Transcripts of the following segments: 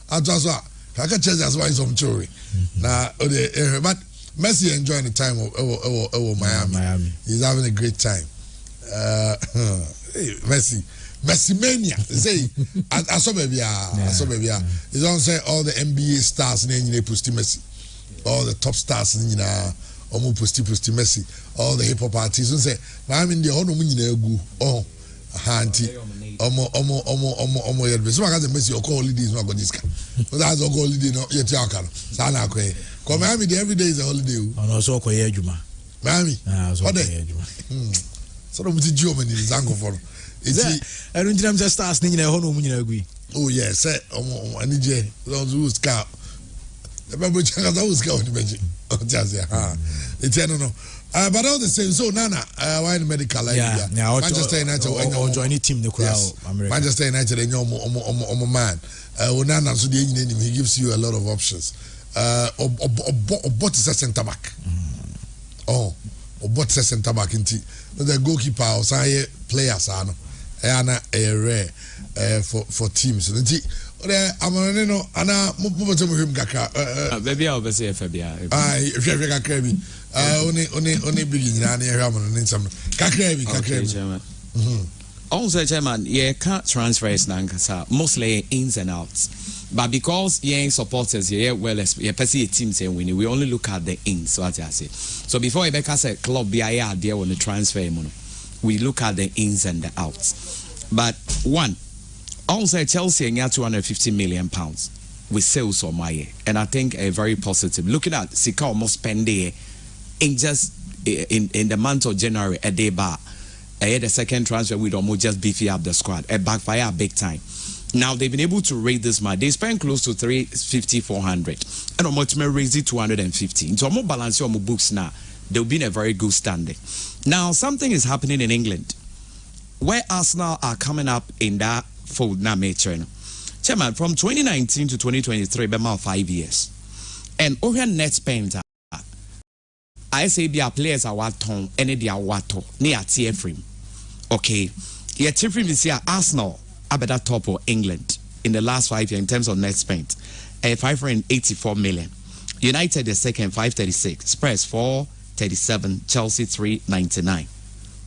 I just I can change as why some jury. Now, but Messi enjoying the time of Miami. He's having a great time. Messi mania. Say, I saw baby. It's on say all the NBA stars in the pusti Messi, all the top stars in almost pusti Messi, all the hip hop artists. And say, Miami in the honor go. Oh, auntie. Omo yet. So I got the Messi or call holidays not going to but that's all holiday not yet. Sana kwe. Come Miami every day is a holiday. And also kwe juma. Miami. What day? So don't be Germany is angle for. I don't think just start singing a honor when you agree. Oh yes, omo ani je. Those who scout. The Bible checkers always scout the magic. Oh just yeah. It's no. But all the same, so Nana, why the medical like Manchester United or join any team the crowd. Manchester United and your man. Nana so the engineer he gives you a lot of options. What is a centre back? Oh, what is a centre back into the goalkeeper or say players are no. Rare for teams. I'm no ana mo him kaka baby I say Fabia oni big na here am no nsam kakra also chairman can't transfers nankasa mostly ins and outs, but because supporters well a team say winning, we only look at the ins, what I say. So before Ebeka say club be there on the transfer we look at the ins and the outs. But one, also Chelsea and 250 million pounds with sales on my year, and I think a very positive. Looking at Sika almost spend in just in the month of January a day bar. The second transfer with almost just beefy up the squad, a backfire big time. Now they've been able to raise this money. They spent close to 350, 400, and almost raise it 250. Into more balance your books now. They'll be in a very good standing. Now something is happening in England, where Arsenal are coming up in that fold now, Chairman, from 2019 to 2023, about 5 years, and over net spend. I say be players are what ton, any dia wato near tier frame. Okay, yeah, tier frame is here. Arsenal are better top of England in the last 5 years in terms of net spend, 584 million. United the second 536, Spurs 437, Chelsea 399.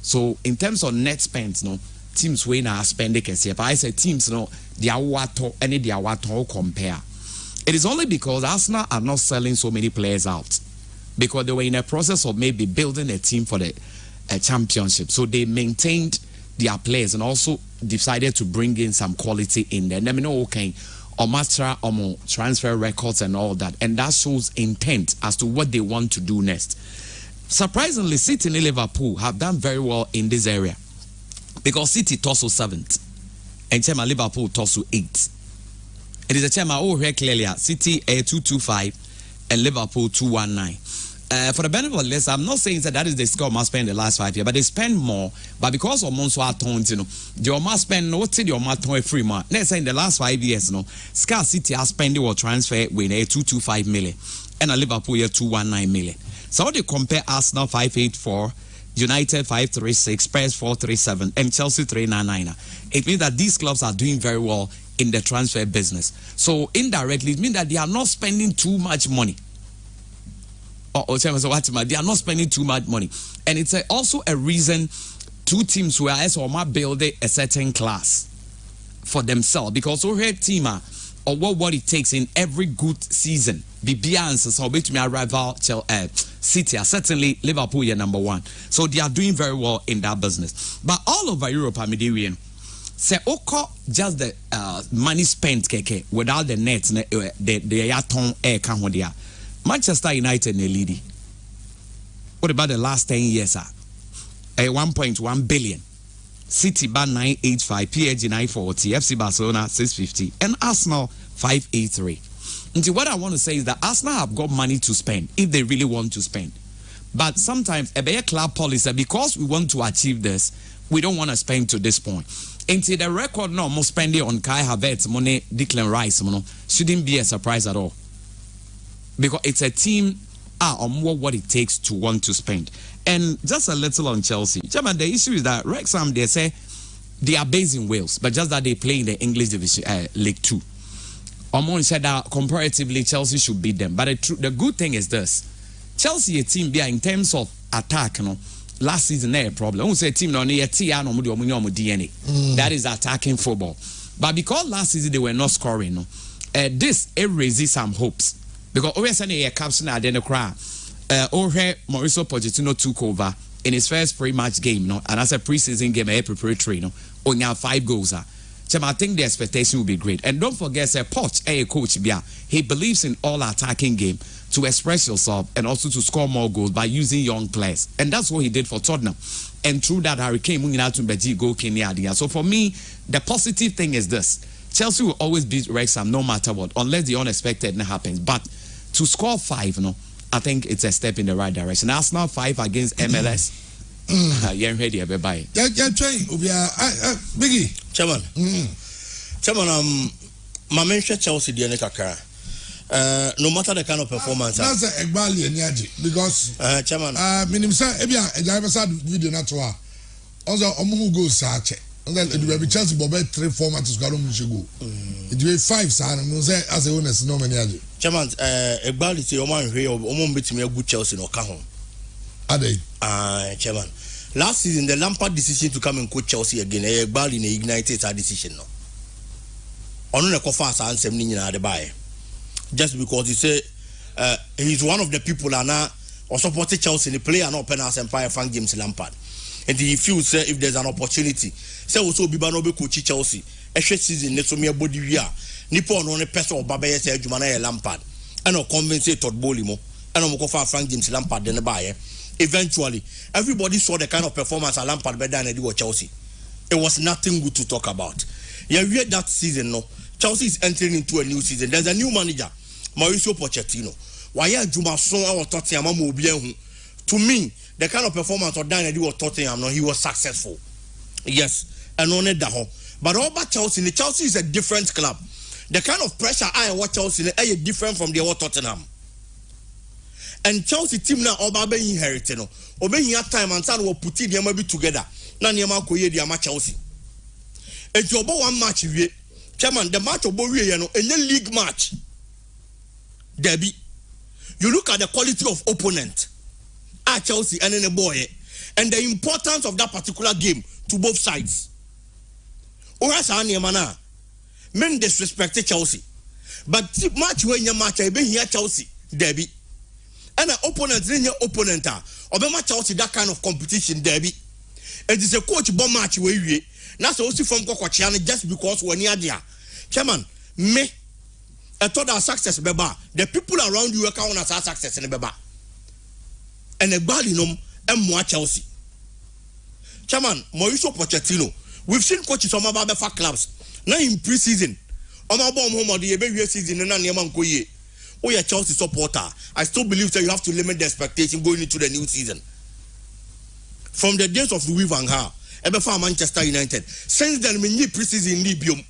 So in terms of net spend, no teams we now spend it. But I say teams no dia wato any dia wato compare. It is only because Arsenal are not selling so many players out, because they were in a process of maybe building a team for the championship. So they maintained their players and also decided to bring in some quality in there. Let me know, okay, or transfer records and all that. And that shows intent as to what they want to do next. Surprisingly, City and Liverpool have done very well in this area, because City torso 7th and Chema Liverpool torso 8th. It is a Chema here clearly. City 225 and Liverpool 219. For the benefit of this, I'm not saying that is the score must spend the last 5 years, but they spend more. But because of Monso Atons, they must spend no till your maton free man. Let's say in the last 5 years, Scar City has spent or transfer with a 225 million and a Liverpool 219 million. So they compare Arsenal 584, United 536, Spurs 437, and Chelsea 399. It means that these clubs are doing very well in the transfer business. So indirectly, it means that they are not spending too much money. They are not spending too much money. And it's also a reason two teams who are building a certain class for themselves, because we team or what it takes in every good season. Be Beyonce, so bet me a rival City, certainly Liverpool are number one. So they are doing very well in that business. But all over Europe, Mediterranean, say just the money spent keke without the nets, the yaton air can there. Manchester United ne lead. What about the last 10 years? 1.1 billion. City bar 985, PSG 940, FC Barcelona 650, and Arsenal 583. And what I want to say is that Arsenal have got money to spend if they really want to spend. But sometimes a better club policy, because we want to achieve this, we don't want to spend to this point. Until the record no more spending on Kai Havertz, money, Declan Rice, shouldn't be a surprise at all. Because it's a team on what it takes to want to spend. And just a little on Chelsea. German, the issue is that Wrexham, they say they are based in Wales, but just that they play in the English division, League 2. Omon said that comparatively Chelsea should beat them. But the good thing is this. Chelsea a team in terms of attack, last season a problem. Who say team no DNA. That is attacking football. But because last season they were not scoring, this raises some hopes. Because always say a caption at the crowd. Mauricio Pochettino took over in his first pre-match game, and as a pre-season game, a preparatory, only have 5 goals. I think the expectation will be great. And don't forget, Poch, a coach, he believes in all attacking game to express yourself and also to score more goals by using young players. And that's what he did for Tottenham. And through that, Harry Kane, so for me, the positive thing is this. Chelsea will always beat Wrexham no matter what, unless the unexpected happens. But to score 5, I think it's a step in the right direction. Arsenal 5 against MLS. You're ready, everybody. Biggie. Chairman. Chairman, my mention Chelsea the Kakara. No matter the kind of performance. That's a Egbali and Yaji. Because Chairman. Minim sa ebia a driver sad video na to a. Also omu go search. And then it will be Chelsea Bobet 3-4 matches go go. It will be 5 sa no say as a honest no many Yaji. Chairman, Egbali say oman hwe omo betimi good Chelsea no ka ho. Ade. Chairman. Last season, the Lampard decision to come and coach Chelsea again, Egbali ignited that decision. No, on the Kofas answer me in the buy, just because he said he's one of the people that now or supported Chelsea, the player not penance Empire fan James Lampard, and he feels if there's an opportunity, say also be banobe coach Chelsea. A season, let's me a body we are. Nippon on a person of Baba say Jumana Lampard, and no convince Todd Bolimo, and no Kofa Frank James Lampard then the buyer. Eventually, everybody saw the kind of performance at Lampard better than they do at Chelsea. It was nothing good to talk about. Yeah, we had that season, no. Chelsea is entering into a new season. There's a new manager, Mauricio Pochettino. Why are Juma so our Tottenham? To me, the kind of performance of Dan do at Tottenham, no, he was successful. Yes, and on that. But all about Chelsea, the Chelsea is a different club. The kind of pressure I watch Chelsea is different from the old Tottenham. And Chelsea team now all be inherited no. Obey your time and son will put it maybe together. Na niema koye dia ma Chelsea. And you one match we. Chairman, the match obo we no any league match. Derby. You look at the quality of opponent at Chelsea and in the boy and the importance of that particular game to both sides. Ora sa niema na men disrespect Chelsea. But match when you match be here Chelsea derby. And an opponent, Obama Chelsea that kind of competition, derby. It is a coach bomb match where we that's also from Kokochiana just because we're near there. Chairman, me, I thought our success, Beba. The people around you account as our success in the Beba. And the Balinum and more Chelsea. Chairman, Mauricio Pochettino, we've seen coaches from our Befa clubs. Now in pre-season, on our bomb home of the Ebay season, and Yaman Koye. Oh, you're a Chelsea supporter. I still believe that you have to limit the expectation going into the new season. From the days of Louis van Gaal, ever for Manchester United, since then, we need pre-season Libium.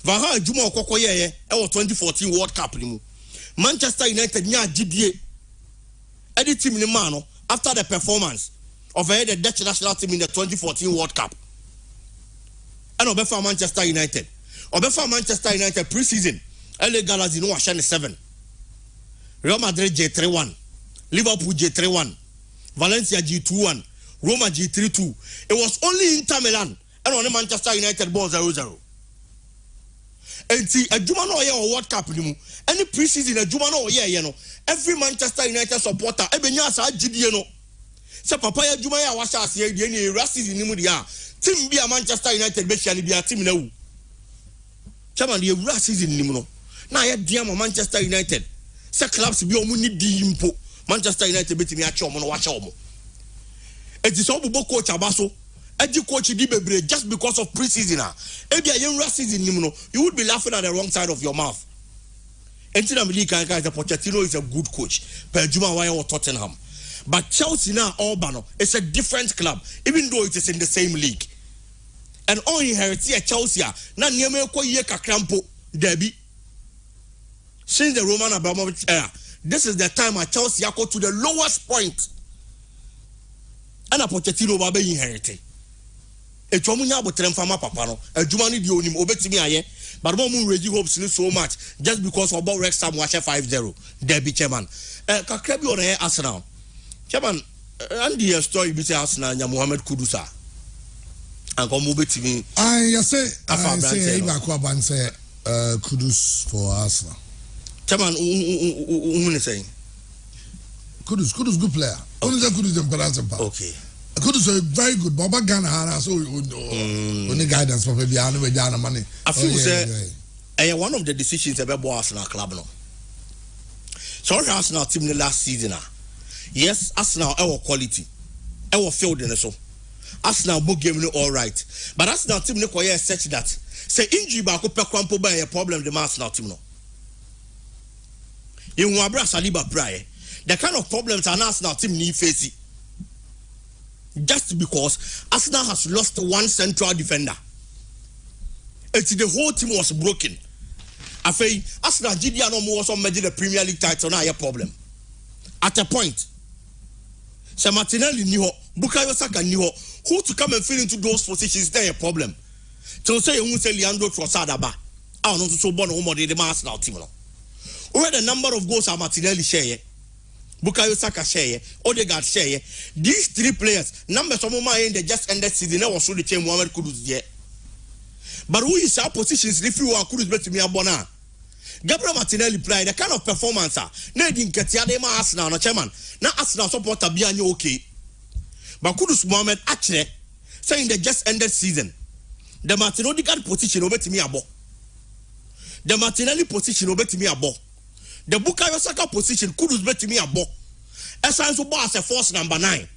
Van Gaal, Juma Okoye, our 2014 World Cup. Manchester United, nya GDA. Any team in the man after the performance of the Dutch national team in the 2014 World Cup. And over for Manchester United. Over for Manchester United pre-season. LA Galaxy no 7. Real Madrid J3-1. Liverpool J3-1. Valencia G2-1. Roma G3-2. It was only Inter Milan and on Manchester United ball 0-0. And see a Jumano or World Cup any pre-season a Jumano every Manchester United supporter Ebenya sa GD no. Se papa ya Jumaya was as ye any racism in Mudia. Team be a Manchester United be a team now. Chairman the racism in no. Now I dear Manchester United. Se clubs be omuni di impo. Manchester United beat me at your watch omo. It is all coach Abaso. Eddie coach di bebre just because of pre-season. Ebi a young racism you would be laughing at the wrong side of your mouth. Until the Pochettino is a good coach. Per Juma Wire or Tottenham. But Chelsea now Urbano is a different club, even though it is in the same league. And all inherited Chelsea na nieme ko ye kakrampo derby. Since the Roman Abramovich era, this is the time at Chelsea go to the lowest point. And a Pochettino babe inherited. Etwamunya abotrem fama papa no, adwuma no di onim obetimi aye. but more raise hopes so much just because about Rex Sam watch 5-0 Derby chairman kakra bi on Arsenal chairman and the story be say Arsenal nya Mohamed Kudusa and come betimi I say Ibaku say Kudus for Arsenal chairman who saying Kudus good player only Kudus dem Paransa okay Kudus is very good Baba Ghana so only guidance for Fabiano with Jana money I feel say one of the decisions about Arsenal club no so Arsenal team the last season yes Arsenal our quality our field in so Arsenal book game all right but Arsenal team no koye such that say injury ba ko pe kwampo ba a problem the Arsenal team no you abra Saliba prayer the kind of problems an Arsenal team need face just because Arsenal has lost one central defender it's the whole team was broken afei Arsenal GDR no more so made the Premier League title na a problem at a point so Martinelli ni ho Bukayo Saka ni ho who to come and fill into those positions there a problem to say you say Leandro Trossard aba I no so born no more the Arsenal team no where the number of goals are Martinelli share Bukayo Saka share Odegaard share these three players numbers of my in the just ended season was so the chain Mohamed Kudus there but who is our positions if you are Kudus bet me abona Gabriel Martinelli play the kind of performance na di nketia dey ma Arsenal no chairman na Arsenal supporter bia anya okay but Kudus Mohamed actually say in the just ended season the Martinelli position obetimi abo the Martinelli position obetimi abo the Bukayo Saka position Kudus betimi abo esan so boss a force number 9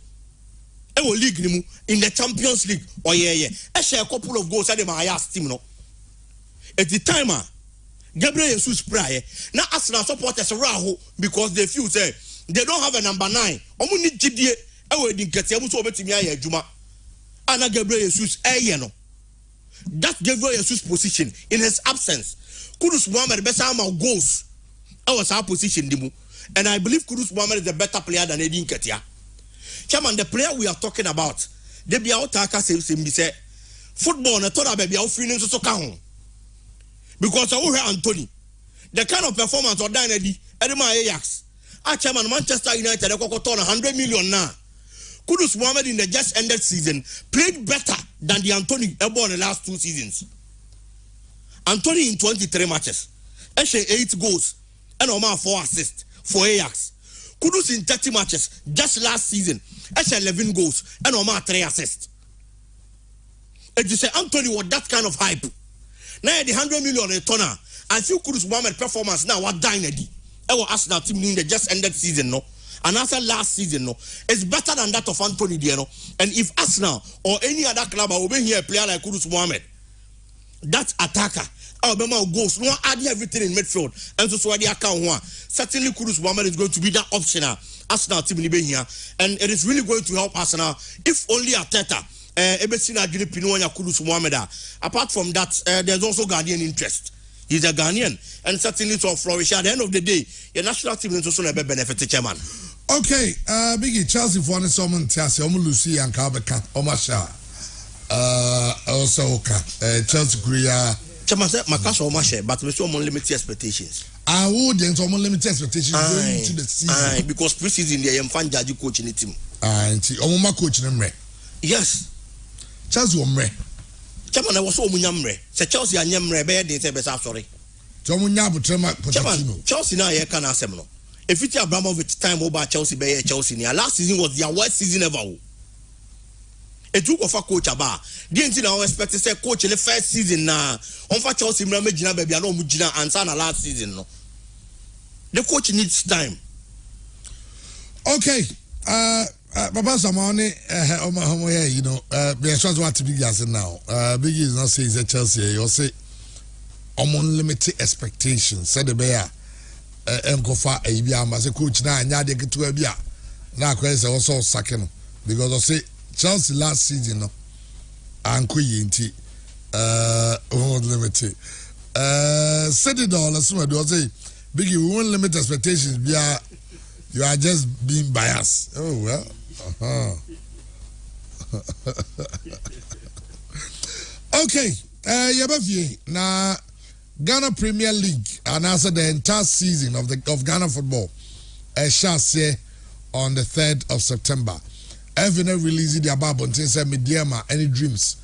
e wo league ni mu in the Champions League e share a couple of goals at the Mayas team no at the time Gabriel Jesus prayer now Arsenal supporters raho because they feel say they don't have a number 9 omo ni gidie e wo di nketia mu so obetimi aye adwuma ana Gabriel Jesus no that Gabriel Jesus position in his absence Kudus Mohamed better amount goals was our position dimu and I believe Kudus Mohamed is a better player than Eddie Nketiah. Chairman, the player we are talking about they be out say football na told baby our feeling so count because I hear Anthony the kind of performance or done Eddie Ajax chairman Manchester United they got 100 million now. Kudus Mohamed in the just ended season played better than the Anthony ever in the last 2 seasons. Anthony in 23 matches, actually 8 goals and 4 assists for Ajax. Kudus in 30 matches just last season, actually 11 goals and 3 assists. And you say Anthony was that kind of hype. Now the 100 million a tonner. I feel Kudus Mohamed performance now what dying Eddie. Our Arsenal team in the just ended season no. And after last season, no, it's better than that of Anthony Diano. And if Arsenal or any other club will be here, a player like Kudus Mohamed, that attacker, Alabama goes, no adding everything in midfield, and so the account one. Certainly, Kudus Mohamed is going to be that optional Arsenal team in here, and it is really going to help Arsenal. If only Arteta, Ebesina Gini Pinoya Kudus Mohamed. Apart from that, there's also Ghanaian interest. He's a Ghanaian, and certainly to flourish. At the end of the day, your national team is also a benefit, chairman. Okay, Biggie Chelsea for any someone Chelsea, Lucy and Kabaka, Omasha, also Chelsea Korea. Chairman said, Makas Omasha, but we saw limited expectations. I would then some limited expectations going into the season. Because preseason they am fan judge coach in the team. Omuma coach them. Yes. Chelsea omre. Chairman, I was so munyamre. Say Chelsea and Yamre, they say, sorry. Chairman, Chelsea now here can ask no. If it's Abramovich time over Chelsea, Chelsea, last season was their worst season ever. A took of a coach about. Didn't you expect to say coach in the first season now? On for Chelsea, Mujina baby, I know Mujina and Sana last season. No, the coach needs time. Okay, Baba Samani, you know, we are what to be guessing now. Biggie is not saying that Chelsea, you'll say, unlimited expectations, said the bear. Enkofa ebia ma say coach na anya de ketu ebia na kwese also second because I say Chelsea last season no ankoyi nti limited said it all as well do say Biggie we won't limit expectations bia you are just being biased. Oh well okay yabafie na Ghana Premier League announced the entire season of Ghana football shall say on the 3rd of September. Every release the above until say Mediama any dreams.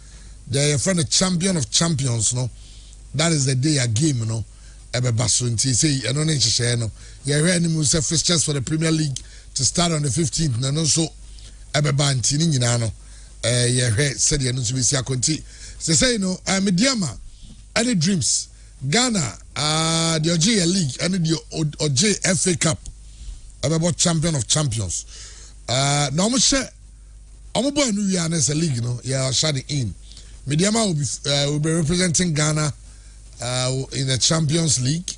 They are from the champion of champions, no. That is the day a game, no. Ebe basunti say I don't know. You hear any more fixtures for the Premier League to start on the 15th, and also ebe banti ni nyina no. You hear said you know to be see akonti. Say no, Mediama any dreams. Ghana, the OJ League and the OJ FA Cup, about champion of champions. Now I'm sure I'm boy New Year as a league, you know. Yeah, shutting in. Mediama will be representing Ghana in the Champions League.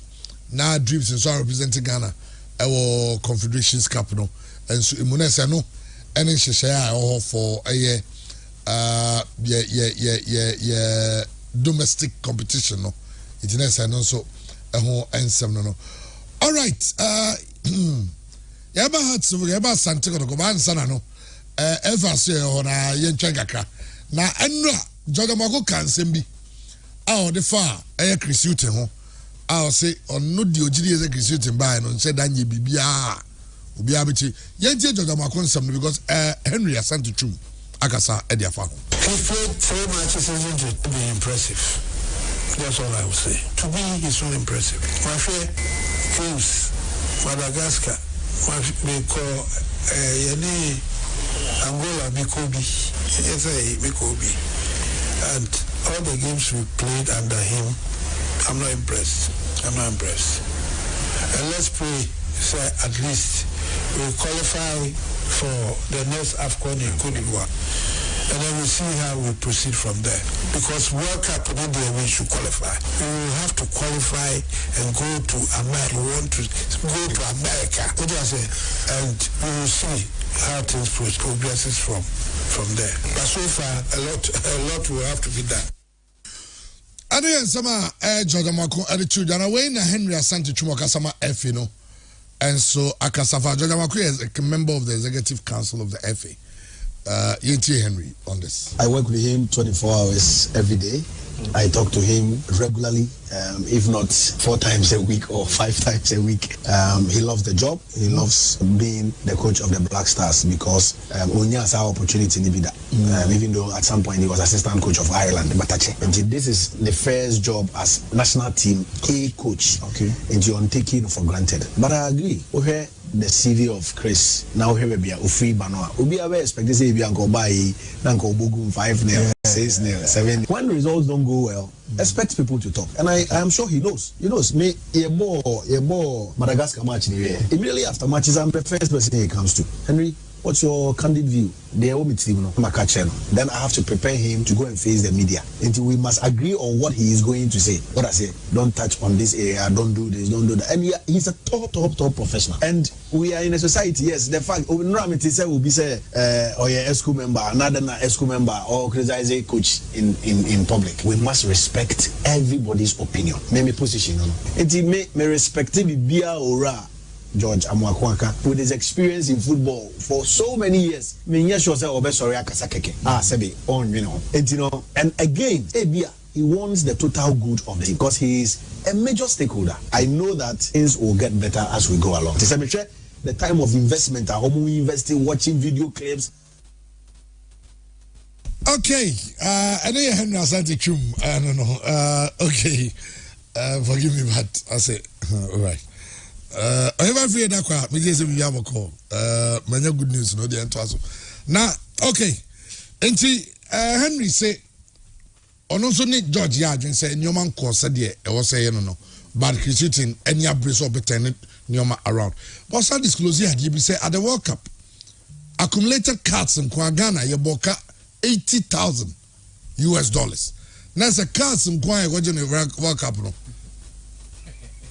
Now Dreams and so representing Ghana our Confederations Cup, you know. And so Imunesa no, any share for a domestic competition, no. It is also a whole answer. No. All right. Yaba had some Yaba Santiago to go back and Sanano. Ever say on a Yenchangaka. Now, Andra, Jodamago can send me. Oh, the far, a Chris Uten. I'll say, on no Diogidi as a Chris Uten by and said, and ye be Ubiabiti. Yentia Jodamako something because Henry Asante Chum, Akasa, Ediafa. He played 4 matches to be impressive. That's all I would say. To me, it's not impressive. My fair games, Madagascar, we call Angola, Mikobi, Mikobi. And all the games we played under him, I'm not impressed. And let's pray, say, at least we'll qualify for the next AFCON in Cote d'Ivoire. And then we'll see how we proceed from there. Because World Cup, we should qualify. We will have to qualify and go to America. We want to go to America. What do I say? And we will see how things progresses from there. But so far, a lot will have to be done. Ade sama Jordan Mako attitude and away na Henry Asante Chumoka sama FA no. And so Akasafa Jordan Mako is a member of the executive council of the FA. Henry on this. I work with him 24 hours every day. I talk to him regularly, if not 4 times a week or 5 times a week. He loves the job. He loves being the coach of the Black Stars because only has our opportunity in Ibida. Even though at some point he was assistant coach of Ireland, Batache. And this is the first job as national team A coach. Okay. And you're taking for granted. But I agree. Okay. The CV of Chris now here be a free banoa. Ubi are expected to say be uncle buy uncle bugum 5-0, 6-0, 7. When results don't go well, expect people to talk. And I am sure he knows. He knows me a more Madagascar match in the year. Immediately after matches, I'm the first person he comes to. Henry, what's your candid view? Then I have to prepare him to go and face the media. Until we must agree on what he is going to say. What I say, don't touch on this area, don't do this, don't do that. And he's a top professional. And we are in a society, yes, the fact, will be say, or a ESCO member, another ESCO member, or criticize a coach in public. We must respect everybody's opinion. Maybe position. It may respect be a George Amwakwaka, with his experience in football for so many years, and again, he wants the total good of the team because he is a major stakeholder. I know that things will get better as we go along. The time of investment, we investing, watching video clips. Okay, I know you Henry Asante Chum. I don't know. Okay, forgive me, but I say, all right. I have free that kwa me just we have a call. Many good news no the ento now okay enti Henry say ono so ni George ya adwen say nyoman ko se de e wo say no but critiquing any abrace of better nyoma around but so disclose here be say at the World Cup accumulated cards in Ghana ye boka $80,000 now say cards in Kwa World Cup no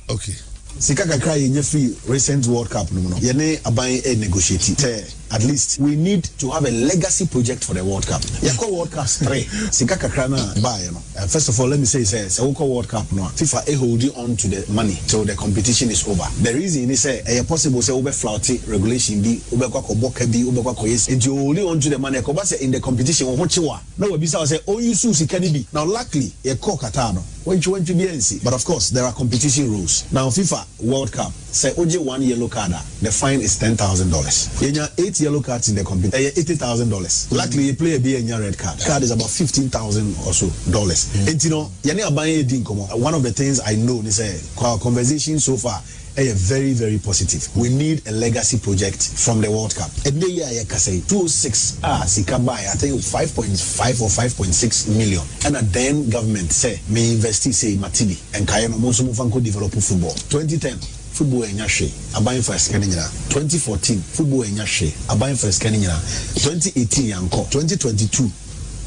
okay. Sika kakra yenye free recent World Cup no. Yene aban negotiate. At least we need to have a legacy project for the World Cup. Yako World Cup 3. Sika kakra na buy no. First of all, let me say World Cup no. FIFA holding on to the money till the competition is over. The reason is possible say ube flouty regulation bi ube kwa boka bi ube kwa yes. And you holding on to the money ko ba say in the competition wo chiwa. Na we bisa say oh you su sika ni bi. Now luckily Qatar no. when you went to BNC. But of course, there are competition rules. Now, FIFA World Cup, say, OJ 1 yellow card, the fine is $10,000. You have 8 yellow cards in the competition, $80,000. Luckily, you play a B and your red card. Card is about $15,000 or so dollars. And you know, one of the things I know is our conversation so far. Very, very positive. We need a legacy project from the World Cup. And the year I can say 2.6 Sikabai, I think 5.5 or 5.6 million. And then government say may invest say Matibi and Kayano Monsomufanko develop football. 2010 football in Yashe, a buying for Scanina. 2014 football in Yashe, a buying for Scanina. 2018 Yanko, 2022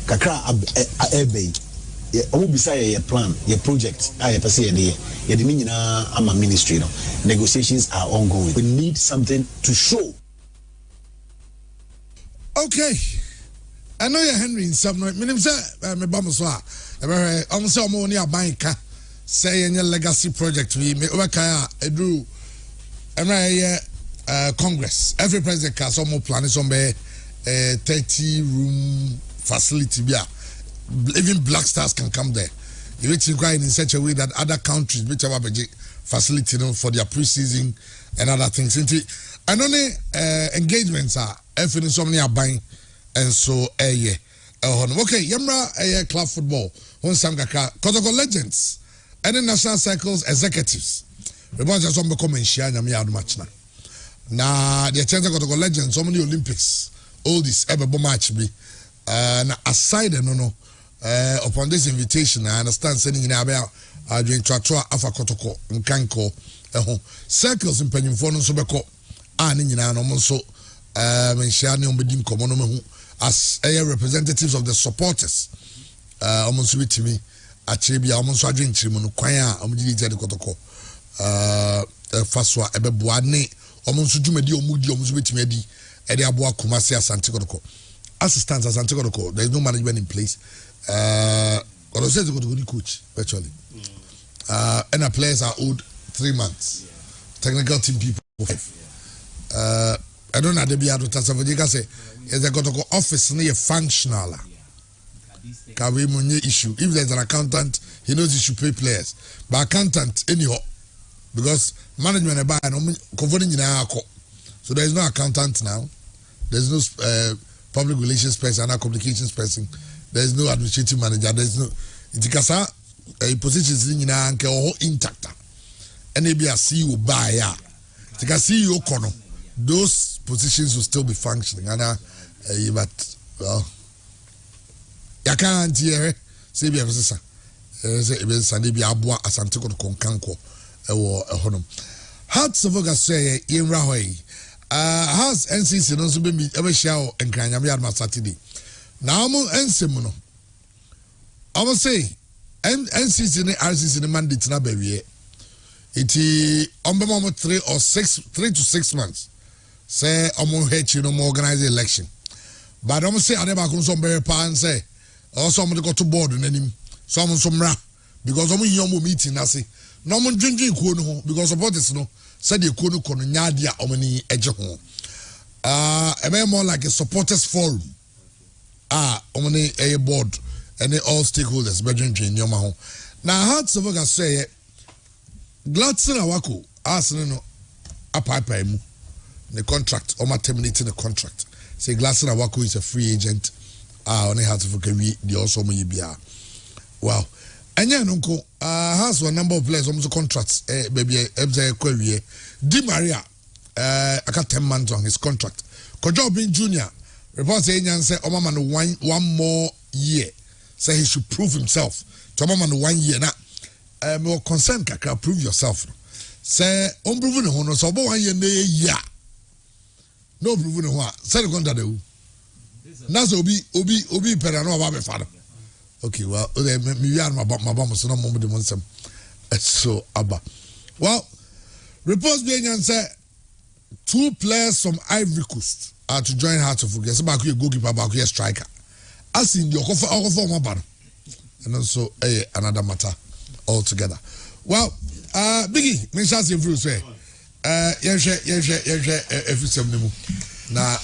Kakra Airway. Omo bisa your plan, your project, I per se the I'm a ministry now. Negotiations are ongoing. We need something to show. Okay. I know you're Henry in some night. Minim say me bamuswa. I'm say omo ni abanka say any legacy project we me obakaya edu Congress. Every president can some plan some 30-room facility bia. Even Black Stars can come there. You reach in such a way that other countries which have a facility for their pre-season and other things. And only engagements are in so many are buying and so okay, Yamra club football on Samgaka Kotoko legends and then national cycles executives. Remember just some become and share Yami match now. Now the chance Kotoko legends, so many Olympics, all this ever match be aside no. Upon this invitation, I understand sending in about doing Tratua Afa Kotoko and Kanko circles in Pennyphone Sobeko and in Anomonso Menshani Ombedim Komonomu as representatives of the supporters. Almost with me, actually, almost a drink Chimon Quaya, Omidi Kotoko, Faswa Ebebuane, almost Jumedi Omudi, almost with Medi, Ediabua Kumasia Santikotoko. Assistants as Santikotoko, there is no management in place. Or says go to coach virtually. And our players are owed 3 months. Technical team people 5. I don't know the be advertised for you say is they got to go office near functional. Can we issue if there's an accountant, he knows he should pay players. But accountant anyhow because management buy no converting in our so there is no accountant now. There's no public relations person and communications person. There is no administrative manager. There is no. Itikasa positions in anke or intact. And maybe a CEO buyer. Itika CEO kono. Those positions will still be functioning. And but well, ya can't hear. Say be a say Sunday be abua asante ko konkanko ewo ehonum. Hearts of August say in Rahway. Has NCC no so be ever share enkanyam yard Saturday. Now I'm no. I will say NCC and RCC the mandate na baby. It is 3 to 6 months. Say no more organize the election. But I'm say I never come some very pan say or someone got to board and him someone some ra because I'm young meeting I say no one drinking because of what is no said you couldn't con nyadia omani edge home. More like a supporters forum. Omani a board and all stakeholders bedroom in your home. Now Hearts of August say Gladson Awako asking no a pipe the contract or terminating the contract. Say Gladson Awako is a free agent. Only Hearts of August the also maybe. Wow. And yeah, Nunko has a number of players almost contracts. Baby, query. Di Maria, I got 10 months on his contract. Kojo Bin Junior. Report saying and say Omaman one more year. Say he should prove himself. To Omaman 1 year now. More concerned kaka prove yourself. Say unproven hono so 1 year yeah. No proven ho. Say the contract de. Nazo obi perano about my father. Okay, well, me and my bomb so no moment the monsem. So abba. Well, reports being answer 2 players from Ivory Coast are to join Hearts of August. About your goalkeeper, about your striker. As in the offer my and also another matter altogether. Well, Biggie, me chance in fruit say. Na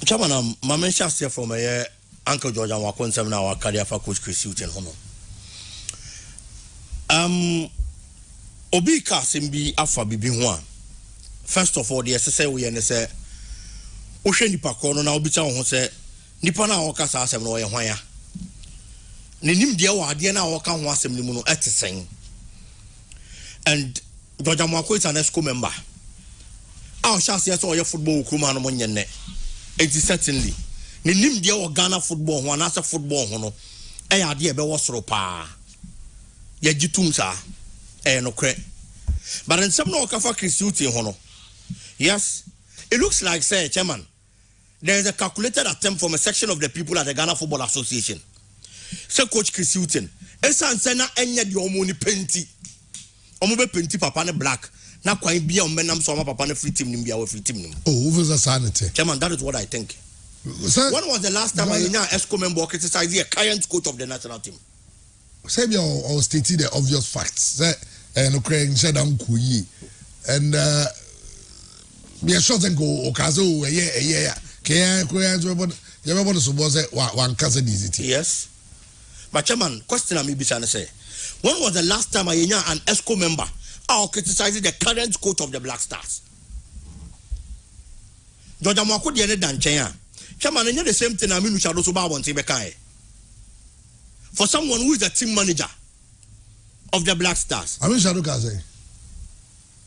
Chairman, my main chance from Uncle George and Wakon 7 hour career for Coach Chris Houghton. Obi ka sembi afa bibi ho a. First of all, the SSA we and say Ocean nipa kono na obi cha ho say nipa na woka sa asem no ye hwan ya. Nenim de wa ade na woka ho asem ni mu no etesen. And Georgia Mwako is an ESCO member. Our chance yes or your football kuma no monye. It is certainly. Nenim de wa Ghana football ho na football ho no. E ya de be wo soro pa. Ye gitum sa. No kre. But in some no kafa Christian ho no. Yes, it looks like, say, Chairman, there is a calculated attempt from a section of the people at the Ghana Football Association. Say, Coach Chris Hutton, Esan Sena Enya di Omoni Penti, Omobe Penti Papa ne Black, na kwa be on Menam Soma Papa ne free team Nimbia free team. Oh, who's a sanity? Chairman, that is what I think. Sir, when was the last time I ESCO member criticized the current coach of the national team? Say, or stated the obvious facts. Say, no crying, Shadam Kuyi, and be a short and go okazo yeah one cousin easy. Yes. But Chairman, question I'm say. When was the last time an ESCO member criticizing the current coach of the Black Stars? Georgia Mwako the other than Chenya. Chairman, the same thing I mean Shadow Suba for someone who is the team manager of the Black Stars. I mean Shadow Kaze.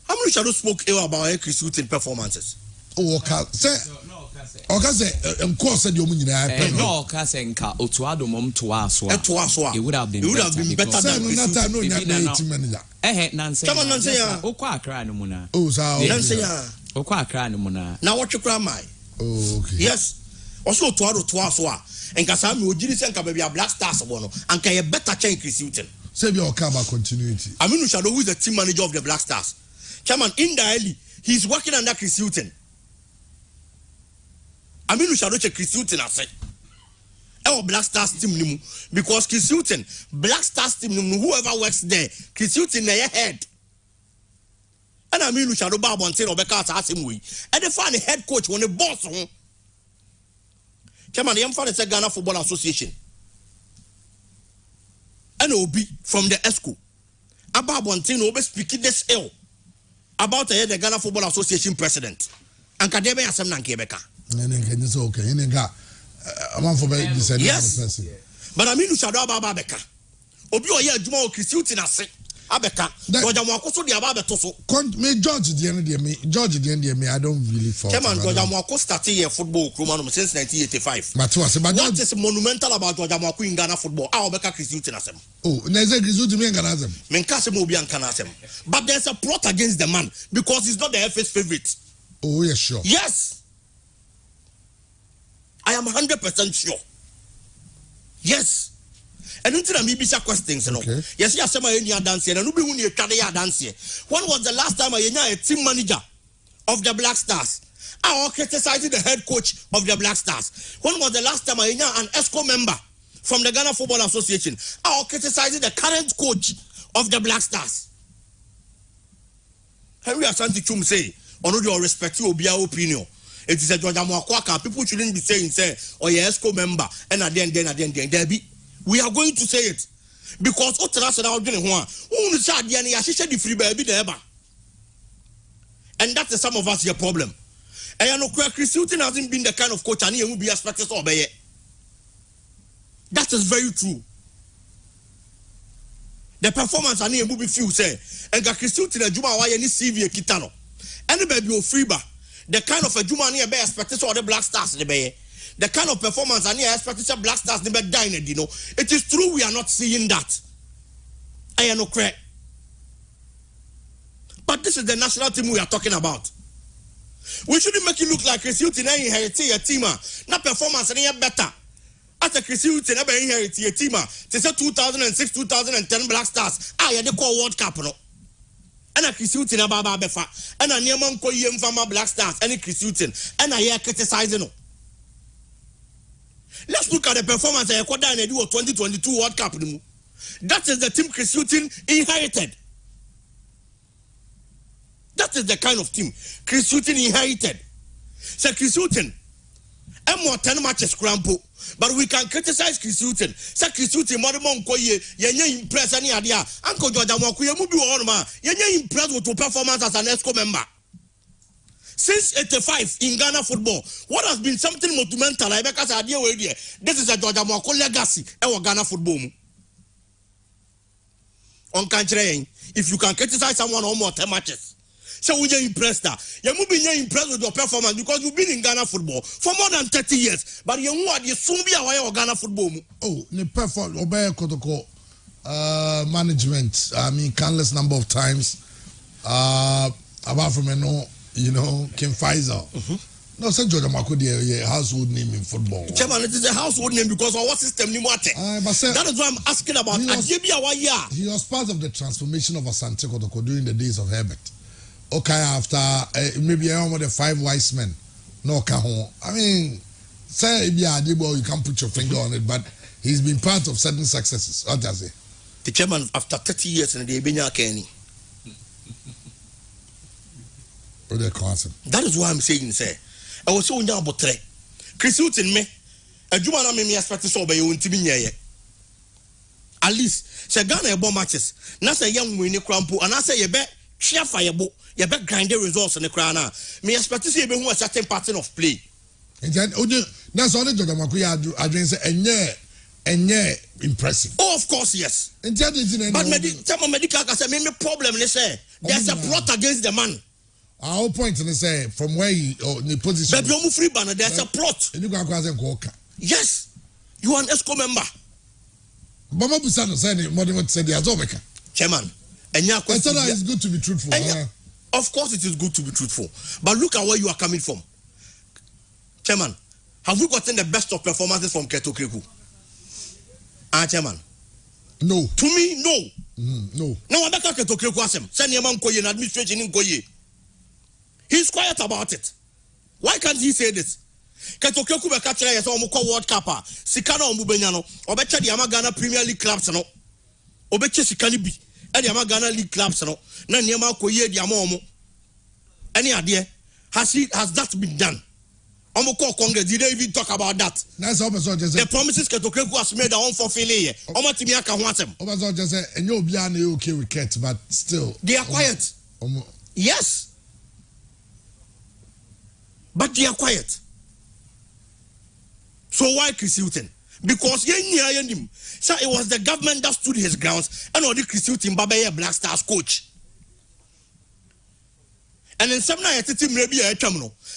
How many Shadow spoke ill about Chris Hutton performances? Oh, okay. Say, of course, said you mean no, Kasenka, Otuado Mom Tuaswa. It would have been better than team manager. Nancy. Come on, Nancy. Okwa Cranumuna. Oh, so Nancy. Okwa Cranumuna. Now what you cry, my? Oh, okay. Yes. Also, Tuado Tuaswa. And Kasami, Ujiri and Kababia Black Stars, and can a better change Chris Hutton. Say your cover continuity. I mean, Shadow who is the team manager of the Black Stars. Chairman, indirectly, he's working under Chris Hutton. I mean, we shall not check Chris Hutton, I say. Our Black Stars team, because Chris Hutton, Black Stars team, whoever works there, Chris Hutton, their head. And I mean, we shall not bow and say, Rebecca, ask him, we. And they find a head coach when the boss. Chairman, the Empire is a Ghana Football Association. And OB from the ESCO. About one thing, Obe speaking this ill. About the Ghana Football Association president. And Kadebe Asam Nankebeka. Okay. I'm for yes. But I mean, you shall have Babeka. Obi Oya Jumo Chris Hutton ase. Abeka. Georgia Mwako so the Ababeto so. Me George the end of me. George the end of me. I don't really follow. Chairman, Georgia Mwako started here football since 1985. But what is monumental about Georgia Mwako in Ghana football? Abeka Chris Hutton asem. Oh, there's a Chris Hutton in Ghana asem. Menkase mo bi anka asem. But there's a plot against the man because he's not the FA's favorite. Oh, yes, sure. Yes. I am 100% sure. Yes. And until I maybe some questions, you know. Okay. Yes, yes, I'm a dance here. And who be when you dance here? When was the last time I a team manager of the Black Stars? I criticizing the head coach of the Black Stars. When was the last time I an ESCO member from the Ghana Football Association? I criticizing the current coach of the Black Stars. Henry Asante Chum say, on your respect, you will be our opinion. It is a Georgia Mwako. People shouldn't be saying, say, or your ESCO member, and then, there be. We are going to say it. Because and that is some of us your problem. And you know, Chris Hutton hasn't been the kind of coach and he will be expected to obey it. That is very true. The performance and he will be few say, and Chris Hutton and Juma why any CV Kitano. And the baby of Freeba, the kind of a Juma near be expected to the Black Stars in the bay. The kind of performance and here expected Black Stars never dying, you know. It is true we are not seeing that. I am no crack. But this is the national team we are talking about. We shouldn't make it look like Chris Hutton inherited a team. Not performance any better. After Chris Hutton never inherited a team. They said 2006, 2010 Black Stars. I they call World Cup no. And a Chris Hutton about Befa. And a Nyaman call him from Black Stars. And a Chris Hutton. And I hear criticizing no. Let's look at the performance of Ecuador in the 2022 World Cup. That is the team Chris Hutton inherited. That is the kind of team Chris Hutton inherited. So Chris Hutton, more 10 matches crampo. But we can criticize Chris Hilton. Say Chris Hilton more than koye yenye impress any idea. Uncle George Amoku ye mubi on ma yenye impressed with your performance as an ESCO member. Since 85 in Ghana football, what has been something monumental? I because idea we there. This is a George Amoku legacy in Ghana football. On contrary, if you can criticize someone on more 10 matches. So we are impressed that you must be impressed with your performance because you've been in Ghana football for more than 30 years. But you want you soon be aware of Ghana football. Oh, the perform obey protocol management. I mean, countless number of times. Apart from Kim Faisal. No, St. George Makodi, a household name in football. Chairman, it is a household name because of what system you want. That is why I'm asking about. He was part of the transformation of Asante Kotoko during the days of Herbert. Okay, after maybe one of the 5 wise men. No, I mean, say you can put your finger on it, but he's been part of certain successes. What does it? The chairman, after 30 years in the Ebenya Kenny. That is why I'm saying, sir. I was so young about Chris Hilton me. A Jumana me expect to obey you in Timinia. At least, say Ghana bomb matches. Now say young winning crampo, and I say you bet share firebo. You bet grind the results in the crown. Me expect to see a certain pattern of play. And then, that's all the Jogamakuya I didn't say, and yeah, impressive. Oh, of course, yes. But medical can say, me problem, they say, there's a plot against the man. Our point in say from where he the position. But you free banner, there's a plot. And you can go. Yes, you are an ESCO member. Mama Busano said more than what said the Azomeka. Chairman, and it's good to be truthful. Of course, it is good to be truthful. But look at where you are coming from. Chairman, have we gotten the best of performances from Keto Kreku? Chairman? No. To me, no. No. Now, I'm back to Keto Kreku Asem. Send your man Koye in administration in Koye. He's quiet about it. Why can't he say this? Keto Kreku be catch ya so omuko World Cup. Sikana omubenyano. Obeche di ama Ghana Premier League clubs no. Obeche sikani bi. E di ama Ghana League clubs no. Na niema Koye di ama omo. Any idea? Has that been done? Omuko Congress, did they even talk about that? That's all the promises Keto Kreku has made are unfulfilling. Omo timi aka ho asem. Omo just say and you be okay with Ket, but still they are quiet. Yes. But they are quiet. So why Chris Hilton? Because so it was the government that stood his grounds and already Chris Hilton Babaye Black Stars coach. And in some night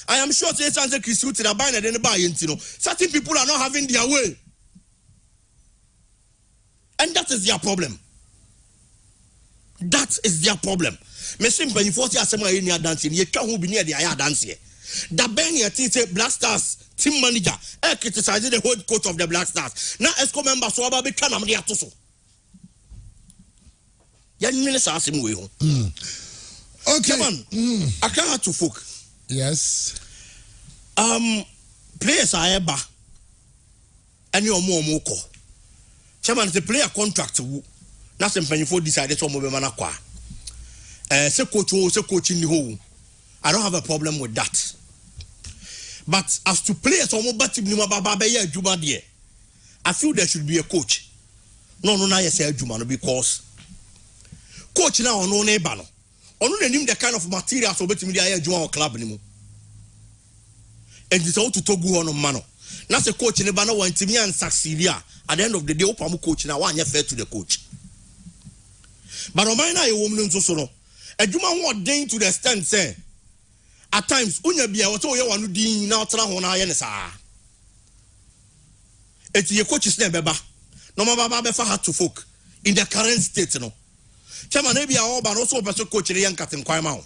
I am sure they answer Chris Hilton are buying and buy certain people are not having their way. And that is their problem. That is their problem. Me simple you 40 asema any dancing ye twa ho bi near the aya dance here. The Ben teacher Black Stars team manager criticizing the whole coach of the Black Stars. Now ESCO member so aba be twa na me ato so. Ya nyine sa asem we ho. Okay. Come on. I can't to folk. Yes. Players are eba. And you more ko. Chairman the player contract wu. Na sem panifo decide so mo be mana kwa. Say coach in the hole. I don't have a problem with that. But as to players I feel there should be a coach. No, I say because coach now no neighbor no. Name the kind of material so bet me the club anymore. And it's all to Togo on mano. Now the coach in the banner want to me and succeed. At the end of the day, open coach now one fair to the coach. But on mine I woman so no. A Juma what ding to the extent say. At times, unya bia wato ye wanu din na otra ho na ye ne saa. Eti ye coach is na beba. No ma baba be fa hat to folk in the current state no. Chama na bia oba no so person coach ne yan katenkwan ma ho.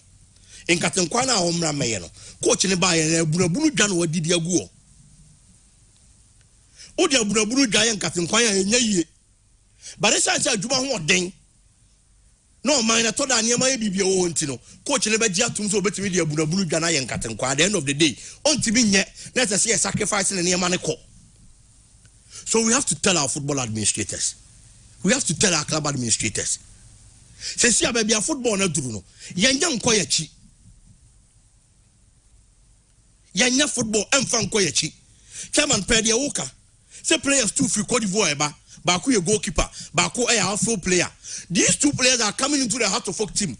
In katenkwan na omra meye no. Coach ne ba ye na bunabunu dwa no wadidi agu o. Odi abunabunu dwa ye katenkwan ya nya yie. But this is a Juma ho den. No, mine, I thought I near my baby own tino. Coach never jatum so better media Bunabunu Gana and Catan at the end of the day. On to me yet, let us see a sacrifice in the near Manako. So we have to tell our football administrators. We have to tell our club administrators. Say, see, baby, a football no Bruno. Young Koyachi. Young football and fan Koyachi. Chairman Pedia Oka. say players two free Cote d'Ivoire eba baako ye goalkeeper baako e outfield player these two players are coming into the Heart of Folk team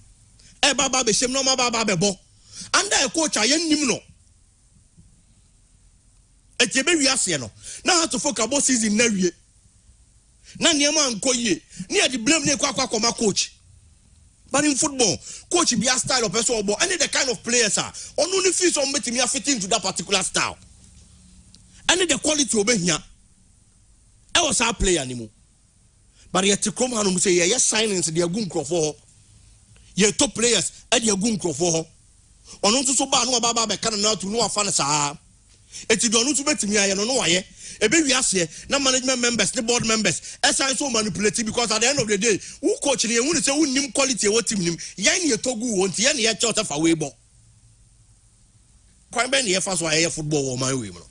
eba ba be shem no ma ba be bo under a coach ayen nim no etiebe wi ase no na Heart of Folk abo season na wie na niema anko ye ne e di blame ne kwa coach. But in football, coach be a style of person or any the kind of players are only fees on making me fit into that particular style. Any the quality over here. I was our player anymore. But yet to come and say, yes, silence the Agun for your top players at the Agun for on also so bad no baba can now to know a fan. It's don't to bet me, I don't know why. A baby as here, no management members, the board members, as I so manipulative because at the end of the day, who coach and who say who name quality what team him, Yan Togu won't yan yet shot of a waybo. Quite many efforts were a football or my women.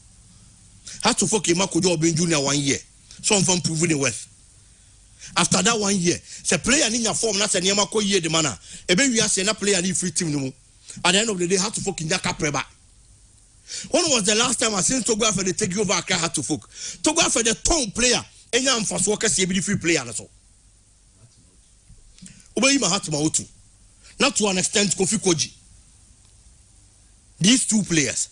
Had to fuck him up with being junior 1 year. Some from proving the West. After that 1 year, the player in your form, that's a Yamako year the manner. A baby as a player in free team no. At the end of the day, had to fuck in that capreba. When was the last time I seen Togo for the take over Accra Heart of Folk? Togo for the tongue player, and young fast worker, CBD free player. So, obey my heart, not to an extent, Kofi Koji. These two players.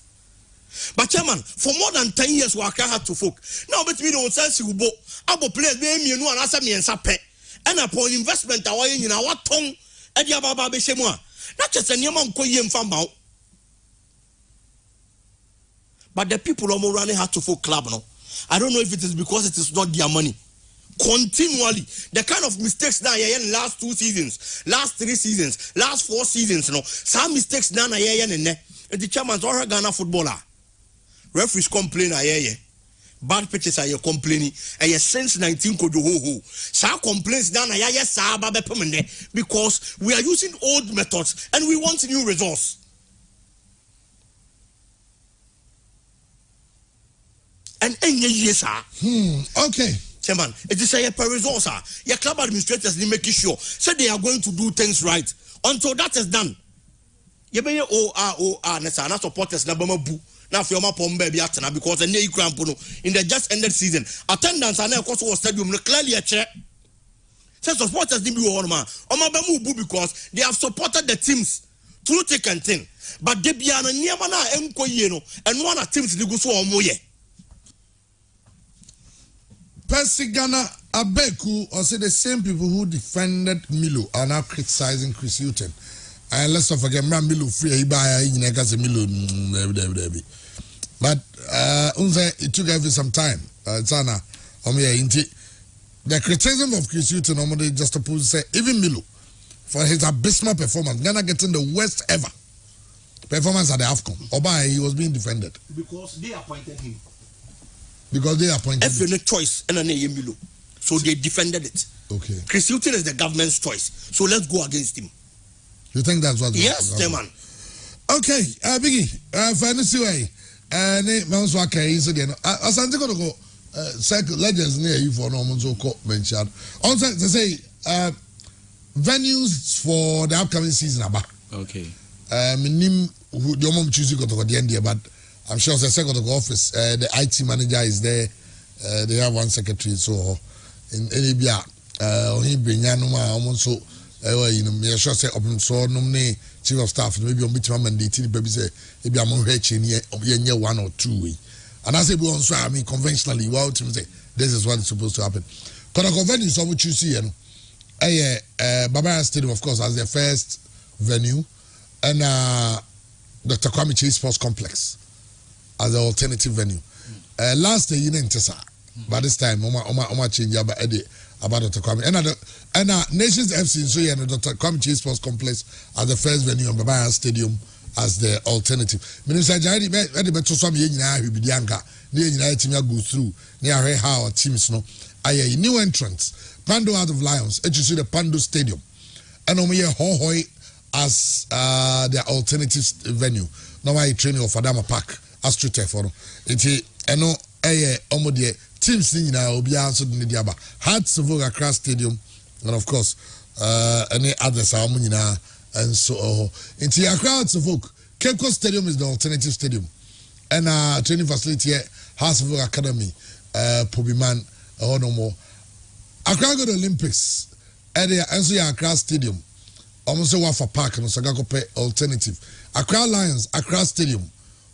But chairman, for more than 10 years, we Accra Heart of Folk. Now, but we don't sense you bo. Abo players, me no answer me and sape. And upon investment, our in our tongue, and the Ababa Beshemwa. Not just a Yaman Koyem Fambao. But the people are more running Heart of Folk club now. I don't know if it is because it is not their money. Continually, the kind of mistakes that in last 2 seasons, last 3 seasons, last 4 seasons, some mistakes done and the chairman's all Ghana footballer. Referees complain bad pitches are you complaining and since 19 could ho. Some complaints done because we are using old methods and we want new results. And any years okay. Chairman, it is a per resource. Your club administrators need making sure say they are going to do things right. Until that is done. You may Nessa supporters na bamabu. Now for my pombe be atana because the nay crampono in the just ended season. Attendance and of course was stadium clearly a check. Say supporters didn't be on man. Bamu because they have supported the teams through thick and thin. But they be an niamana enkoyeno and one of teams they go so omoye. Persigana Abeku, or say the same people who defended Milo are now criticizing Chris Hughton. And let's not forget, Milo free, he buy a Milo. But it took every some time. The criticism of Chris Hughton normally just opposed to say, even Milo, for his abysmal performance, Ghana getting the worst ever performance at the AFCON. Oba, he was being defended. Because they appointed him. Because they appointed him. Every choice, and Milo. So they defended it. Okay. Chris Hughton is the government's choice. So let's go against him. You think that's what? Yes, Chairman. Okay, Biggie, finance way. Man's work is again. As I'm going to go, cycle legends near you for no one's mentioned. Also, they say venues for the upcoming season are back. Okay. Nim who the mom choosing to go the end, but I'm sure the second office, the IT manager is there. They have one secretary, so in any he bring Yanuma almost so. Me sure say open so nominate chief of staff maybe on between mandate the baby say maybe I'm on here 1 or 2 way. And I say we also I mean conventionally wow to say this is what is supposed to happen. Because the venue so what you see Barbara Stadium of course as the first venue and Dr. Kwame Chase Sports Complex as the alternative venue. Last year you didn't say but this time Oma change about Dr. Kwame and Nations FC so and Dr. Kwame Chase Sports Complex as the first venue and Barbara Stadium as the alternative. Minister Jari the better some who be the anchor near go through near how our teams no a new entrance Pando out of Lions and you see the Pando Stadium and Hohoi as the alternative venue. Now I training of Adama Park AstroTurf for it eno omodie teams ni na obi answer the diaba Hearts of Accra Stadium and of course any others are nyina and so into Accra Hearts of Oak Cape Coast Stadium is the alternative stadium and training facility here Hearts of Oak Academy Pobiman no more. Accra go to Olympics area enso ya Accra Stadium. Almost say Wafa Park no saga ko pay alternative. Accra Lions Accra Stadium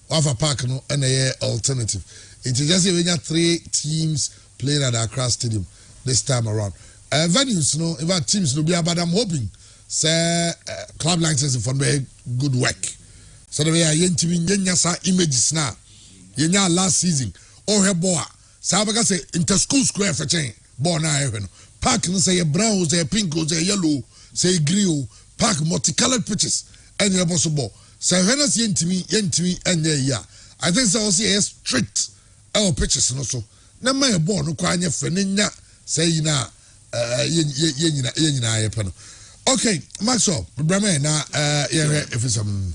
Wafa Park no and a alternative. It is just we got 3 teams playing at Accra Stadium this time around. Venues no even teams no be but I'm hoping say club license for very good work. So the way I yenya sa images na yenya last season or her boy Sabaga say inter school square for chain born na no park no say brown say pink say yellow say green park multicolored pitches and you possible say when us yentimi and yeah I think so also a strict our pitches no so na my born no kwa anya fenenya say na yenya ayepano. Okay, Maxwell, now,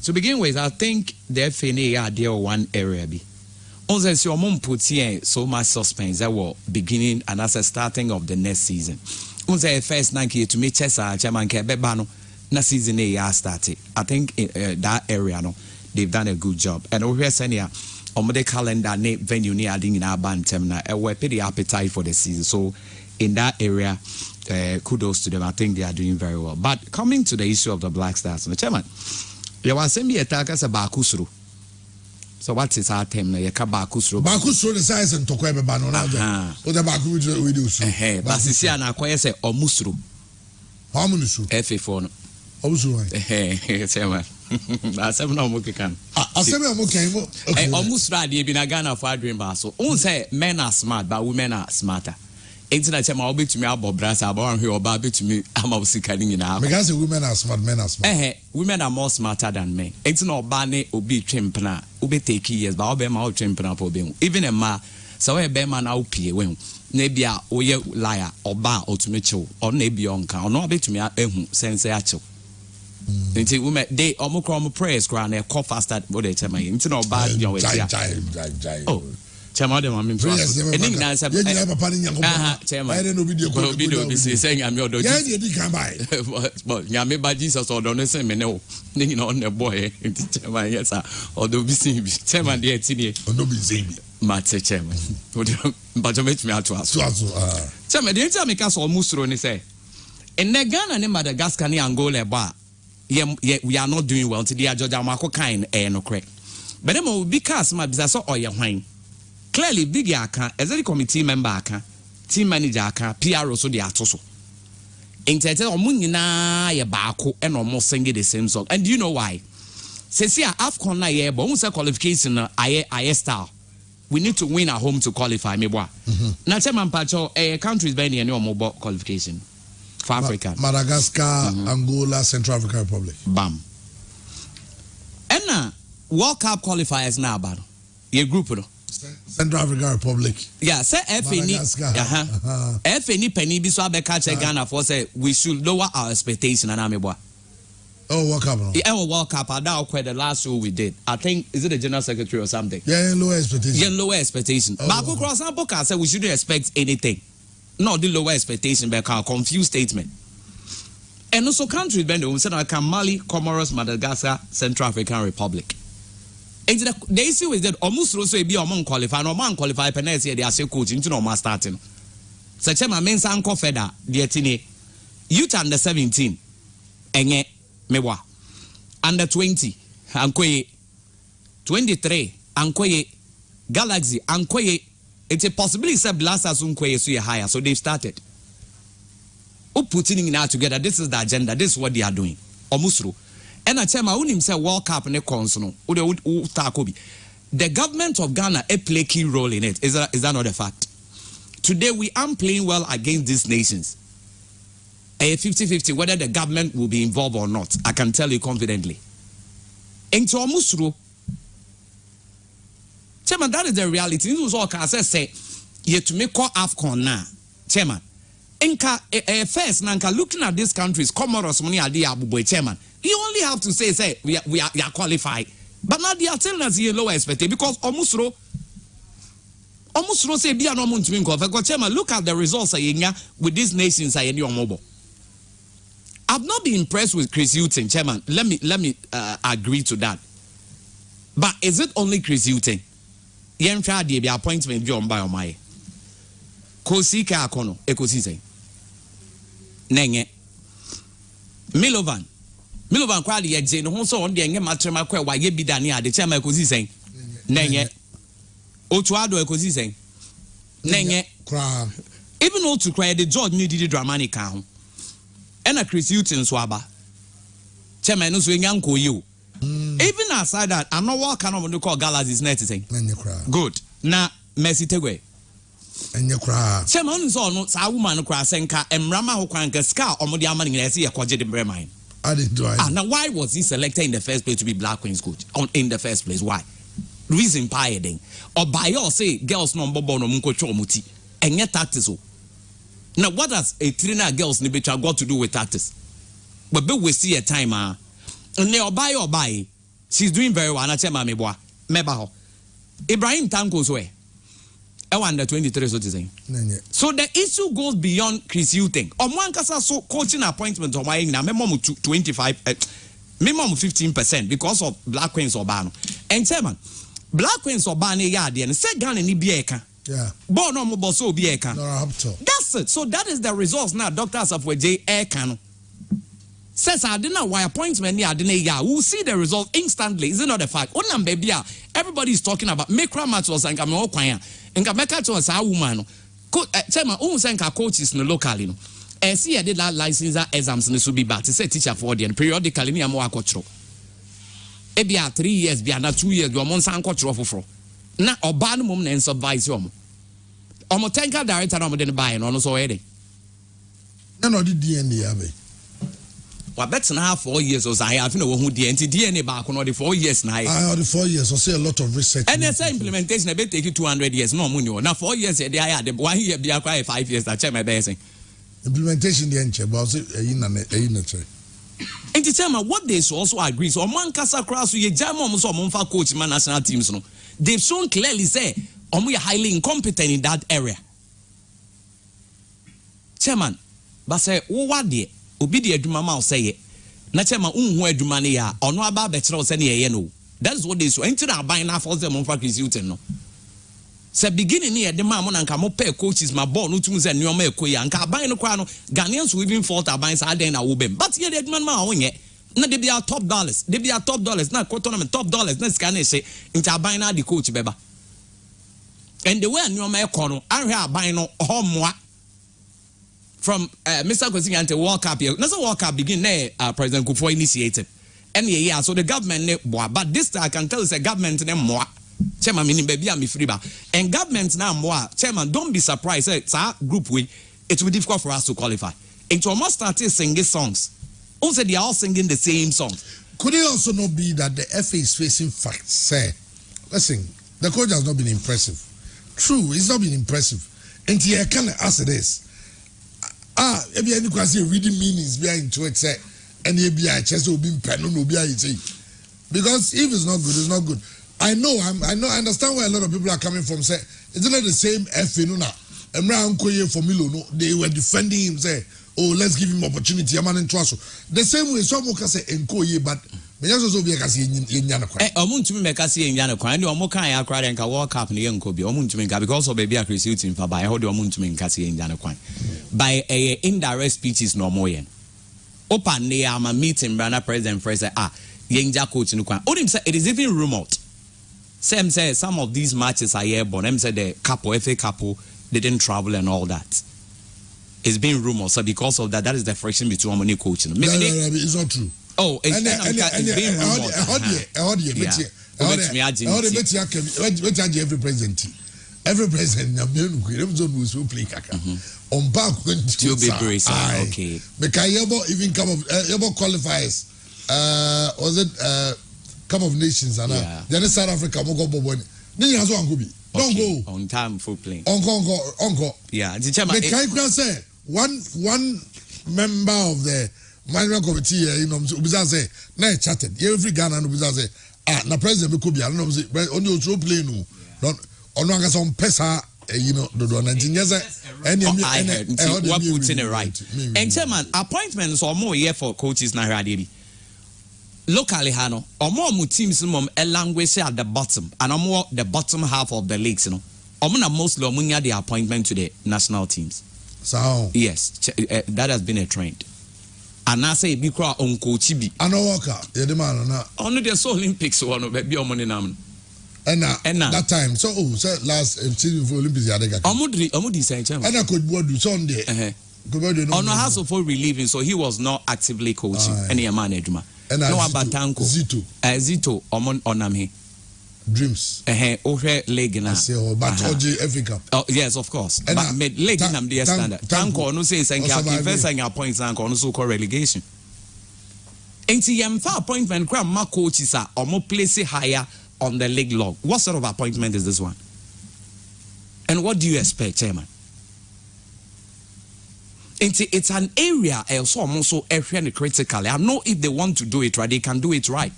to begin with, I think the FNA are there one area be. Also, your mom puts here so much suspense that will beginning and as a starting of the next season. Also, first night to me, Chesa, Chairman Kebano, na season A started. I think that area, no, they've done a good job. And over here, Senia, on the calendar, venue near adding in our band terminal, we're pretty appetite for the season. So, in that area, kudos to them. I think they are doing very well. But coming to the issue of the Black Stars, the chairman, you want to send me a tag as a Bakusru. So what is our term? You can Bakusru. Bakusru the size and Tokwebe Banana. What the Baku we do? Hey, Basisia na kwa say Omusru. How many su? FA4. Omusru. Hey, chairman. I said no more can. I said no more can. Omusru dey be na Ghana for dream ba so. Un say men are smart, but women are smarter. Internet chama obi tumi abo brasa abo anhwe oba betumi ama usikani nyina. Because women are smart, men are smart. Women are more smarter than men. Enti na oba ne obi twempena, obi take years, but oba ma twempena for be. Even a ma, so we be man na opie we. Na bia oye liar oba otumi chew, or na bia onka, ono betumi ehu sense achew. Enti women they omo prayers kra na e call faster what they tell me. Enti na oba dia we dia. Oh. Chama de mami mpo. Ening na say. You never papa ni yanko. Chama. I don't know video be saying am your dog. Yeah, you did come by. But nyame ba Jesus or don say me ne o. Ni na on the boy. Chama yes sir. Or do be see be. Chama de etini. No be say be. Mate chama. But you make me out to ask. Chama de enti ameka so musuro ni say. In Ghana ne Madagascar ni Angola ba. We are not doing well to the Georgia Marco kind no correct. But them will be cast my business or your wine. Clearly, big aka, as a committee member aka, team manager aka, PR so the atoso. Intete omunina ye bako and almost singing the same song. And do you know why? Says here, AFCON na ye, but once qualification aye style. We need to win at home to qualify me boy. Na chairman pacho countries by any mobile qualification for Africa. Madagascar, Angola, Central African Republic. Bam. And World Cup qualifiers now about your group no. Central African Republic. Yeah, say FNI. FNI penny bi so abeka che Ghana for say we should lower our expectation and ameboa. Oh, World Cup. Yeah, World Cup. That was the last show we did. I think is it the General Secretary or something? Yeah, lower expectation. Yeah, lower expectation. But across sample can say we shouldn't expect anything. No, the lower expectation but a confused statement. And also countries bend we said like Mali, Comoros, Madagascar, Central African Republic. And the issue is that almost also be among qualified or man qualified penalty they are still coaching to no starting. Such a man sanko feda the tine youth under 17 enye mewa under 20 ankoye 23 ankoye Galaxy ankoye. It's a possibility say blasters unkoye so higher, so they've started. Putting it now together, this is the agenda, this is what they are doing. Almost. And I tell my own himself World Cup ne consono. The government of Ghana play a key role in it. Is that not a fact? Today we are playing well against these nations. A 50-50 whether the government will be involved or not. I can tell you confidently. Into Omusru. Chairman, that is the reality. This was all can say you to make call AFCON now. Chairman. Enka first nanka looking at these countries, Comoros money adi abu boy chairman. You only have to say we are qualified. But now they are telling us here lower expected because Omusro say be an omuntu because chairman look at the results with these nations are mobile. I've not been impressed with Chris Hughton, chairman. Let me agree to that. But is it only Chris Hughton? The appointment be on by my. Kosi ka akono ekosi sen. Nenye. Milovan kwali ye je no ho so on de enye matrema kwa wa ye bidane ade chema ekosi sen. Nenye. Otuado ekosi sen. Nenye. Kra. Even though to cry the judge needed dramatic ho. And a Chris Hutton so aba. Chema no so nyanko you. Even aside that, I'm not walking on the call Galas is net thing. Good. Now, Messi Tegwe. And you cry. Chema so no sa woman cry senka emrama ho kwanka ska omodi amani na see akwaje de bremine. I didn't do it. Now why was he selected in the first place to be Black Queen's coach? In the first place, why? Reason pie then. Or by your say girls no bobo no munko chomuti. And yet tactics. Now what does a trainer girls nibecha got to do with tactics? But we see a time and they buy. She's doing very well. I tell me boy, meba Ibrahim Tanko's way. I wonder 23 so to say. So the issue goes beyond Chris Hutton. On one kasa so coaching appointment on my na minimum 25 minimum 15% because of Black Queens Obano. And chairman, Black Queens Obano yard and say Ghana ni bieka. Yeah. Born on Moboso bieka. That's it. So that is the results now. Doctors of J Air Cano. Says I didn't know why appointment near Adenia. We'll see the result instantly. Is it not a fact? Everybody is talking about Mekra Matos and Kameo Kwaya. And Kameka to us, our woman. Tell my own Sanka coaches in the local. And see, I did that license exams in the Subi Bat. It's a teacher for the periodically near Moakotro. Ebia 3 years, beyond 2 years, you are Monsan Kotro for. Now, or Banum and subvise you. Omotenka director, I'm going to buy and also already. No, the DNA, Abbey. Well, that's now 4 years or I have no who DNA back on the 4 years now. I the 4 years, I see a lot of research. And there's implementation, I bet take you 200 years, no money. Now 4 years, they had 1 year, be acquired 5 years, I check my basic. Implementation, the entry, but in and to tell me what they also agree. So, man, Casa Cross, you jam almost on Monfa coach, man, national teams. No, they've shown clearly say, we are highly incompetent in that area. Chairman, but say, what dear? Obi de adwuma ma say ye na chema unhu adwuma ne ya ono aba be kire say ne ye no. That is what they so enti na ban na for them for Chris Hutton no se beginning ne ye de ma mo na nka mo pair coaches ma ball no tum say neoma ekoya nka ban no kwa no Ghanaians will even fault aban say den na wo bem but ye de adwuma ma wonye na de bia top dollars na ko tournament top dollars na sika na say enti aban na the coach beba and the way neoma ekono ahwe aban no homoa from Mr. Kosinga to World Cup here. That's a World Cup begin there, President Kufuor initiated. And yeah, so the government but this time I can tell it's a government name more. Chairman meaning baby I'm free ba. And government now more. Chairman, don't be surprised. It's our group way. It will be difficult for us to qualify. It almost started singing songs. Also, they are all singing the same songs. Could it also not be that the FA is facing facts? Say, listen, the coach has not been impressive. True, it's not been impressive. And here can ask this. If you can see reading meanings behind it, say, and you be a chest will be pen, no be because if it's not good, it's not good. I understand where a lot of people are coming from. Say, it's not the same F. And round for Milo, no, they were defending him. Say, oh, let's give him opportunity. I'm an trust. The same way some can say Nkoye, but me also be a see in Yanakwa. Omuntu me ka see in Yanakwa. And omo kan ya kware nka World Cup ne Nkobi. Omuntu me ka because of baby a Chris Hutton for by how do omuntu me ka see in Yanakwa. By a indirect speeches no more yen. Open ne am a meeting Brana President say yenja coach no kwan. Odim say it is even rumored. Sam say some of these matches are airborne. Them say the couple FA couple didn't travel and all that. It's been rumored. So because of that, that is the friction between Omani coaching. No, it's not true. Oh, it's been rumored. Every president. Every president, will play kaka. On back when to be braced. Okay. Because even come of qualifiers. Was it Cup of Nations? And then South Africa, Mogo Bobo. Then you have to go. Don't go on time for playing. Encore. Yeah. The say one member of the management committee, you know, Ubiza say, na chatted. Every Ghana Ubiza say, na president could be. I don't know. Only also play no. Don't. Ono anga some pesa. You know, the 19 years. I heard. What puts in it right? And chairman, appointments or more year for coaches na radio. Locally, Hano, or more teams mum a language at the bottom, and more the bottom half of the leagues, you know. Omuna mostly omunya the appointment to the national teams. So yes, that has been a trend. And I say bikra on coach bi. Ano waka, ye the man na. Ono the Olympics one be omoni nam. And that time, so last season for Olympics yadega. Omudi say chairman. And coach Bodu Sunday. Ono has for relieving, so he was not actively coaching any man eduma. No abatanko. Zito omon onam Dreams. Ohwe leg na. But OJ FA Cup. Oh yes, of course. But made leg nam the standard. Tanko no say senka first and points and no so called relegation. Enti yemfa appointment kra ma coaches are omo place higher on the league log. What sort of appointment is this one? And what do you expect, chairman? It's an area also critically. I know if they want to do it right, they can do it right.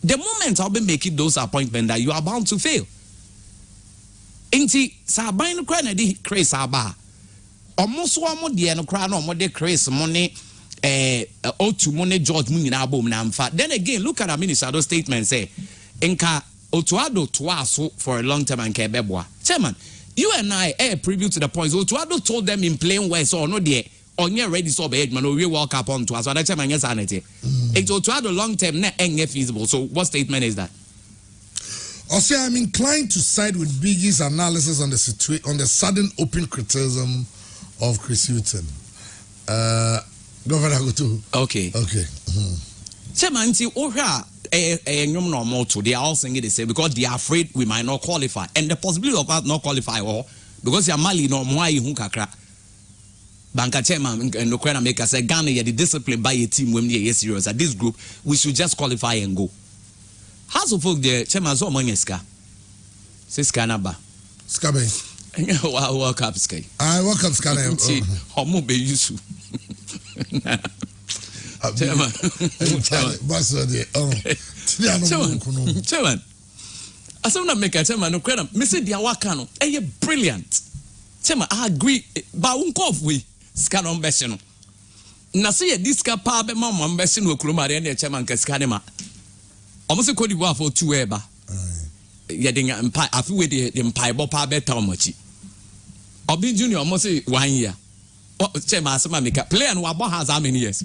The moment I'll be making those appointments that you are bound to fail. Inti sabain kra di craze aba. Almost one the no kra no de craze money otu money George Munina bom na mfa. Then again, look at the minister's statement say Enka Otuado Tuaso for a long time and Kebeboa. Chairman, you and I preview to the points. Otuado told them in plain words or no dear on your ready so bad man we walk up on to us. So that's my sanity. It's Otuado long term net feasible. So what statement is that? Also, I'm inclined to side with Biggie's analysis on the on the sudden open criticism of Chris Hughton. Governor Agutu. Okay. Chairman, they are all saying the same because they are afraid we might not qualify, and the possibility of us not qualify or because you are Mali no more kakra. Banka chairman and Ukraine make us say Ghana the discipline by a team when they are serious at this group we should just qualify and go. House of folk the chairman so money ska. Says Canaba. Skabe. World Cup sky. I World Cup sky. Homo be useful. Chairman. Chairman. As I'm not making a chairman, no credit. Mr. Diawakano, brilliant. Chairman, I agree. But uncof we scan on Bessino. Nasi a disca pabe mamma Bessino Krumari and the chairman Cascanema. Almost a cody for 2 eba. Yetting a pie, I feel with the empire pabe Tomochi. Obi Junior almost 1 year. Chairman, some make a play and Wabo has how many years?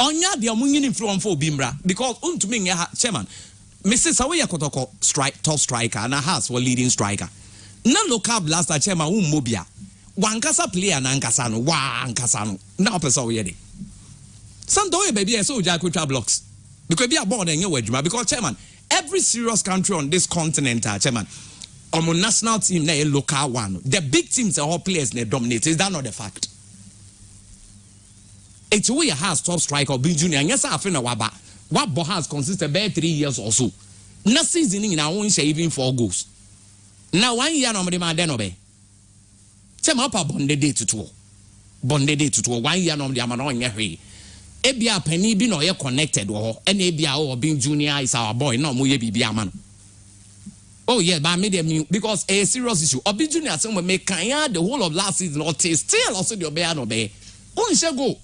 Onya the amunyin from for Bimbra because untuming chairman Mrs. Awaya Kotoko top striker and a has for leading striker. Na local blaster chairman mobia. Wankasa player na nkasano wankasano. Na opesa oyede. Sandoye baby so Jakutra blocks. Because be a born and you because chairman every serious country on this continent chairman on national team na a local one. The big teams are all players they dominate. Is that not the fact? It's we has top striker Bin Junior. Yes, I feel waba. What has consisted by 3 years or so. No season in our own even 4 goals. Now 1 year no man then obey. Tell up bonded day to 2. Bonded day to 2. 1 year no man on your way. Ebia penny be no connected or any Ebia or Bin Junior is our boy. No more be man. Oh yeah, but I made them because a serious issue. Or Bin Junior some make Kanya the whole of last season or still also the obey and obey. On shall go.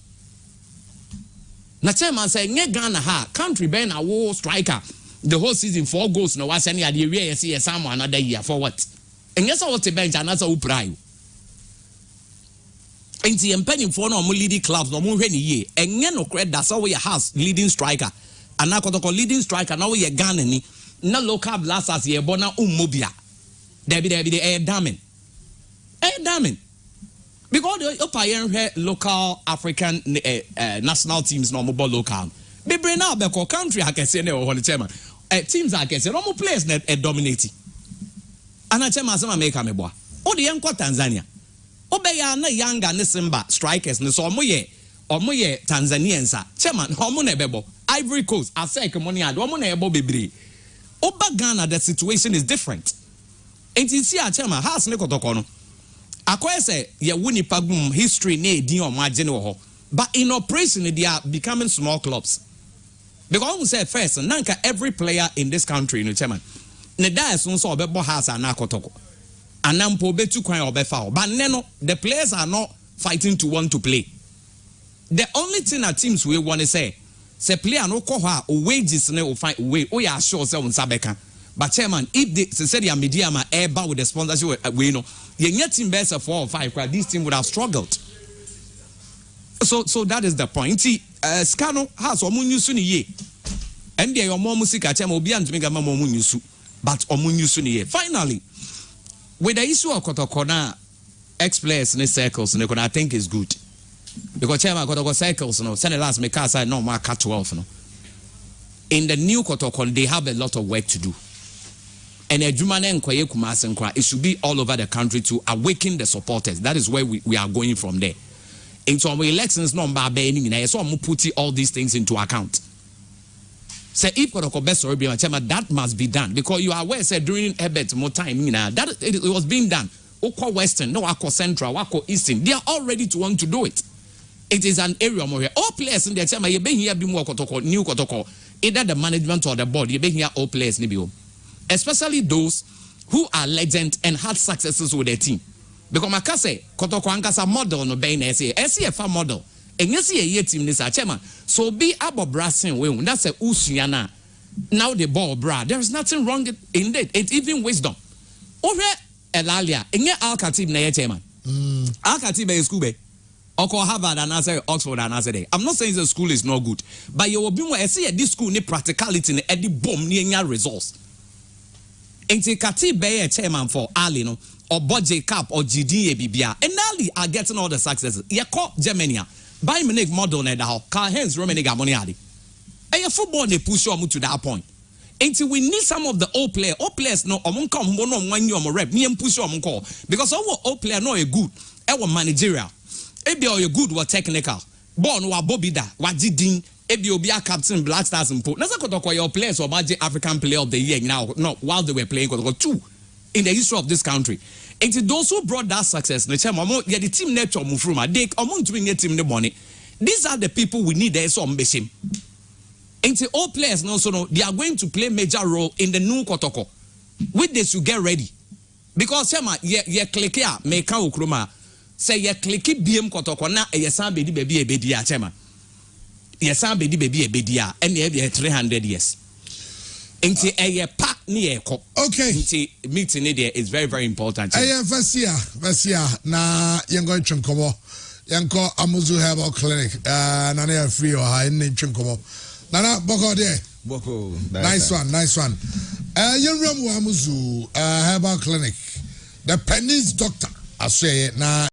Na chairman say nye Ghana ha country ben a war striker the whole season 4 goals no was any idea we see some another year for what and yes what the bench and that's a uprai enti empany for no leading clubs no mo hwe ni ye enye no credit that's how we has leading striker and na kotoko leading striker now we Ghana ni na local blasters ye bona ummobia there be damning because the local African national teams no more local. Be bring out the country I can say no on the chairman. Teams I can say no more players net dominating. And I chairman some make me boy. Oh the young Tanzania. Obey na younger Nisimba strikers ne so moye Tanzanians chairman homo ne bebo Ivory Coast I say money ad homo ne ebo bebre. Oba Ghana the situation is different. And you see chairman has ne kotoko no. Akwai say ye wuni pagum history ne din o magene ho but in operation they are becoming small clubs because we say first nanka every player in this country no chairman ne die so so obebo house ana kotoko anampo betu kwan obefa but no the players are not fighting to want to play. The only thing that teams we want to say player no ko ha o wages ne o find way o ya sure say unsa beka But chairman, if they said the media ma airba with the sponsorship, we know your team best of 4 or 5, this team would have struggled. So that is the point. See, Scano has omunyusu ni ye, and they are more music. Chairman, obi and make a more munyusu, but omunyusu ni ye. Finally, with the issue of Kotokona ex-players in the circles, I think is good because chairman Kotoko circles, send the last make us no more cut 12, no. In the new Kotokon, they have a lot of work to do. And it should be all over the country to awaken the supporters. That is where we are going from there. In some elections, so put all these things into account. Say if that must be done because you are aware said during Ebert more time that it was being done. Oko Western, no Wako Central, Wako Eastern. They are all ready to want to do it. It is an area more here. All players in the time you been here be more Kotoko, new Kotoko. Either the management or the board, you been here all players nibio. Especially those who are legends and had successes with their team. Because I say, Kotoko Ankasa model no be SCFA model. And you see a year team this chairman. So be abo brassing way. That's a Usiana. Now the ball bra. There is nothing wrong in that. It's even wisdom. Over Elalia. And yet Al-Khatib na chairman. Al-Khatib is school be. Oko Harvard and answer Oxford and answer there. I'm not saying the school is not good. But you will be more see this school need practicality and the bomb near results. Enti Kati be chairman for Ali no or budget cap or GDA bibia and Ali are getting all the successes. You call Germany buy Munich model na da car hands Romaniga money adi. And football they push you to that point. Enti we need some of the old players no omun come no one you rep ni push you call because our old player no a good our managerial ebi or you good or technical born wa bobida wa jidin ebi obia captain Black Stars mpo na Kotoko your players or magic African player of the year now no while they were playing Kotoko 2 in the history of this country. And those who brought that success the team nature mufruma they among to bring team the money. These are the people we need there so mbeshim. And all players no so no they are going to play major role in the new Kotoko. With this you get ready because ye click here make okroma say ye click BM Kotoko na yesan bedi baby ebedi a chema. Yesan bedi baby ebedia and ye 300 years. Inti eye pa ni eko. Okay. Inti meeting there is very very important. Vasia na yengo chunkomo. Yanko Amuzu Herbal Clinic. Nana free or high in chunkomo. Nana boko there. Boko. Nice one. Yenramu Amuzu Herbal Clinic. The pennies doctor. I say na